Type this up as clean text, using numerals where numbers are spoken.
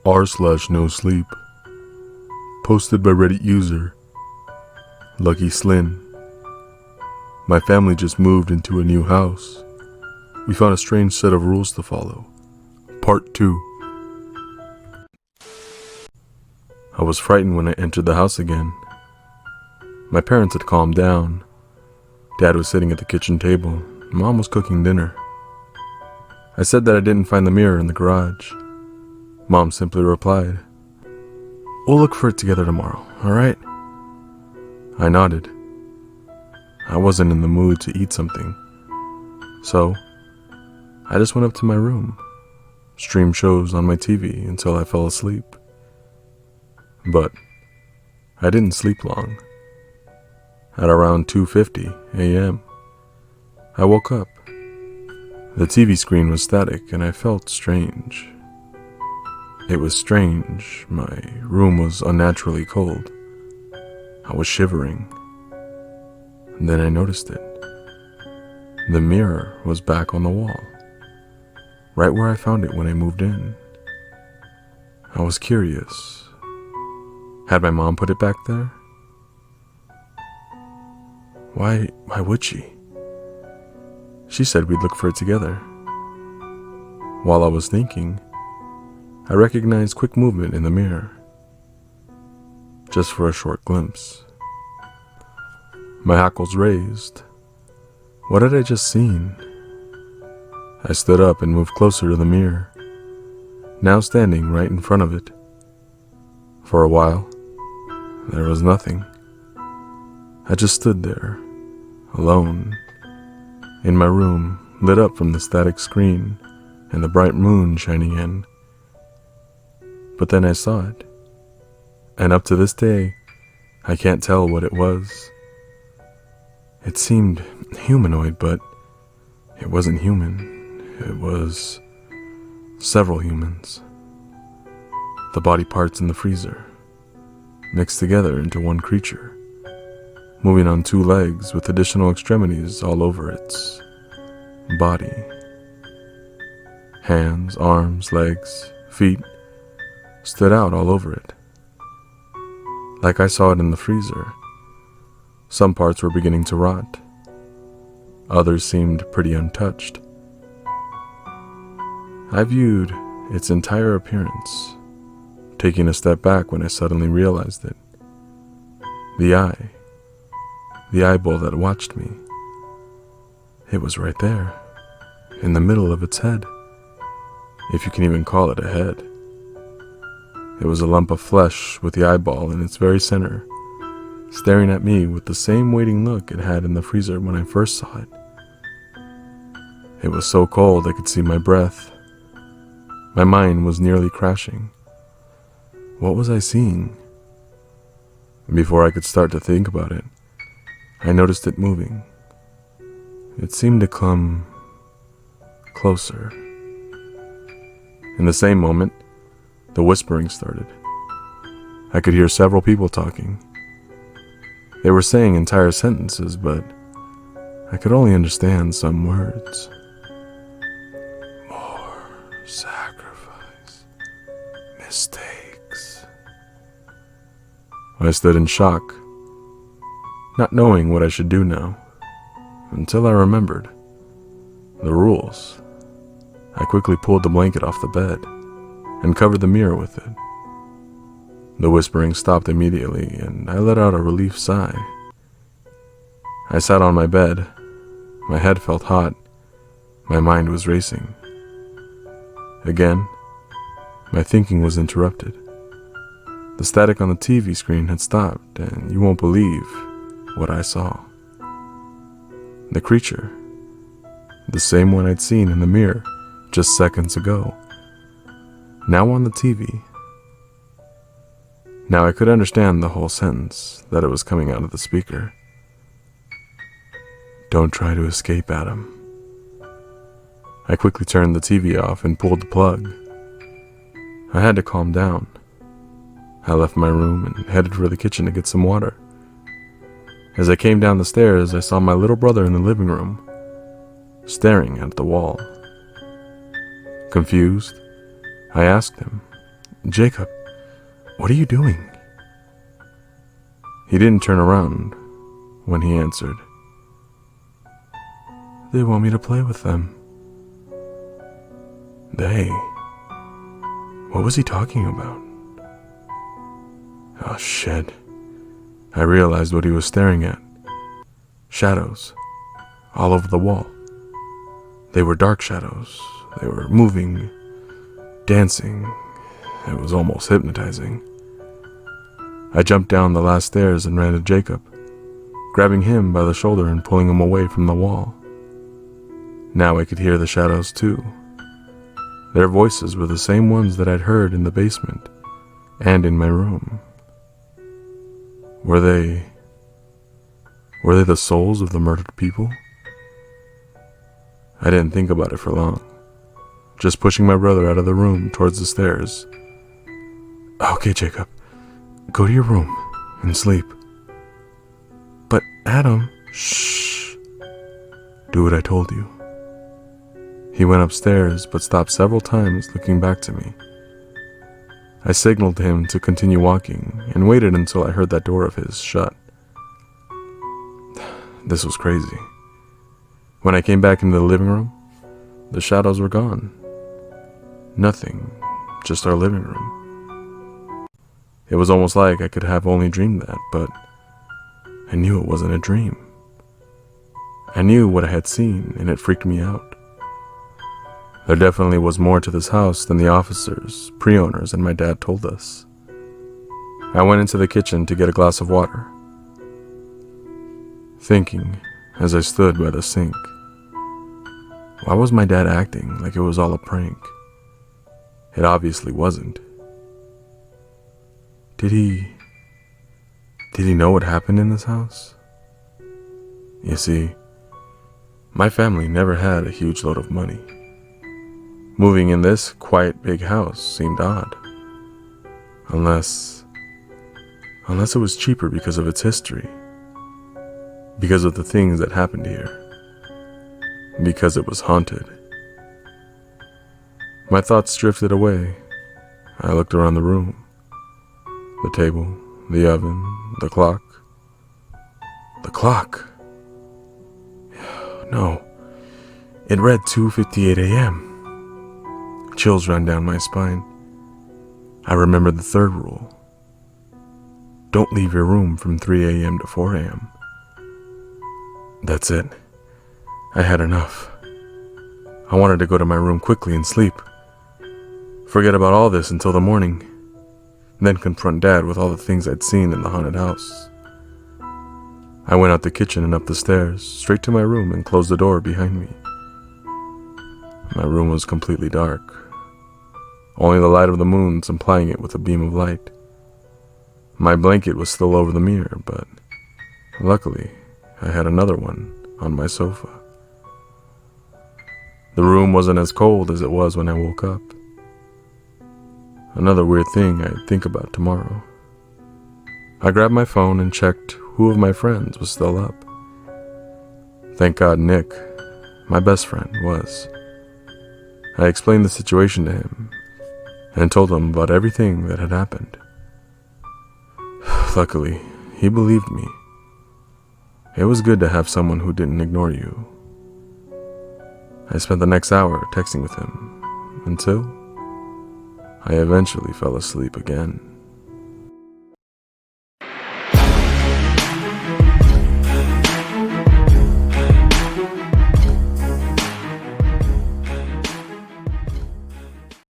r/nosleep. Posted by Reddit user luckieslin. My family just moved into a new house. We found a strange set of rules to follow. Part 2. I was frightened when I entered the house again. My parents had calmed down. Dad was sitting at the kitchen table. Mom was cooking dinner. I said that I didn't find the mirror in the garage. Mom simply replied, "We'll look for it together tomorrow, alright?" I nodded. I wasn't in the mood to eat something, so I just went up to my room, streamed shows on my TV until I fell asleep. But I didn't sleep long. At around 2:50 a.m., I woke up. The TV screen was static and I felt strange. It was strange. My room was unnaturally cold. I was shivering. And then I noticed it. The mirror was back on the wall, right where I found it when I moved in. I was curious. Had my mom put it back there? Why would she? She said we'd look for it together. While I was thinking, I recognized quick movement in the mirror. Just for a short glimpse. My hackles raised. What had I just seen? I stood up and moved closer to the mirror, now standing right in front of it. For a while, there was nothing. I just stood there, alone, in my room, lit up from the static screen and the bright moon shining in. But then I saw it, and up to this day, I can't tell what it was. It seemed humanoid, but it wasn't human. It was several humans. The body parts in the freezer, mixed together into one creature, moving on 2 legs with additional extremities all over its body. Hands, arms, legs, feet stood out all over it. Like I saw it in the freezer. Some parts were beginning to rot. Others seemed pretty untouched. I viewed its entire appearance, taking a step back when I suddenly realized it. The eyeball that watched me. It was right there, in the middle of its head, if you can even call it a head. It was a lump of flesh with the eyeball in its very center, staring at me with the same waiting look it had in the freezer when I first saw it. It was so cold I could see my breath. My mind was nearly crashing. What was I seeing? Before I could start to think about it, I noticed it moving. It seemed to come closer. In the same moment, the whispering started. I could hear several people talking. They were saying entire sentences, but I could only understand some words. More sacrifice. Mistakes. I stood in shock, not knowing what I should do now, until I remembered the rules. I quickly pulled the blanket off the bed and covered the mirror with it. The whispering stopped immediately, and I let out a relief sigh. I sat on my bed. My head felt hot. My mind was racing. Again, my thinking was interrupted. The static on the TV screen had stopped, and you won't believe what I saw. The creature, the same one I'd seen in the mirror just seconds ago, now on the TV. Now I could understand the whole sentence, that it was coming out of the speaker. Don't try to escape, Adam. I quickly turned the TV off and pulled the plug. I had to calm down. I left my room and headed for the kitchen to get some water. As I came down the stairs, I saw my little brother in the living room, staring at the wall. Confused, I asked him, Jacob, what are you doing?" He didn't turn around when he answered, "They want me to play with them." They? What was he talking about? Oh, shit. I realized what he was staring at. Shadows, all over the wall. They were dark shadows. They were moving, dancing. It was almost hypnotizing. I jumped down the last stairs and ran to Jacob, grabbing him by the shoulder and pulling him away from the wall. Now I could hear the shadows too. Their voices were the same ones that I'd heard in the basement and in my room. Were they the souls of the murdered people? I didn't think about it for long, just pushing my brother out of the room towards the stairs. "Okay, Jacob, go to your room and sleep." "But Adam..." "Shh. Do what I told you." He went upstairs, but stopped several times looking back to me. I signaled to him to continue walking and waited until I heard that door of his shut. This was crazy. When I came back into the living room, the shadows were gone. Nothing, just our living room. It was almost like I could have only dreamed that, but I knew it wasn't a dream. I knew what I had seen, and it freaked me out. There definitely was more to this house than the officers, pre-owners, and my dad told us. I went into the kitchen to get a glass of water, thinking as I stood by the sink, why was my dad acting like it was all a prank? It obviously wasn't. Did he know what happened in this house? You see, my family never had a huge load of money. Moving in this quiet big house seemed odd. Unless it was cheaper because of its history. Because of the things that happened here. Because it was haunted. My thoughts drifted away. I looked around the room. The table, the oven, the clock. The clock! No. It read 2:58 a.m. Chills ran down my spine. I remembered the third rule. Don't leave your room from 3 a.m. to 4 a.m. That's it. I had enough. I wanted to go to my room quickly and sleep. Forget about all this until the morning. Then confront Dad with all the things I'd seen in the haunted house. I went out the kitchen and up the stairs, straight to my room, and closed the door behind me. My room was completely dark. Only the light of the moon supplying it with a beam of light. My blanket was still over the mirror, but luckily I had another one on my sofa. The room wasn't as cold as it was when I woke up. Another weird thing I'd think about tomorrow. I grabbed my phone and checked who of my friends was still up. Thank God Nick, my best friend, was. I explained the situation to him and told him about everything that had happened. Luckily, he believed me. It was good to have someone who didn't ignore you. I spent the next hour texting with him until I eventually fell asleep again.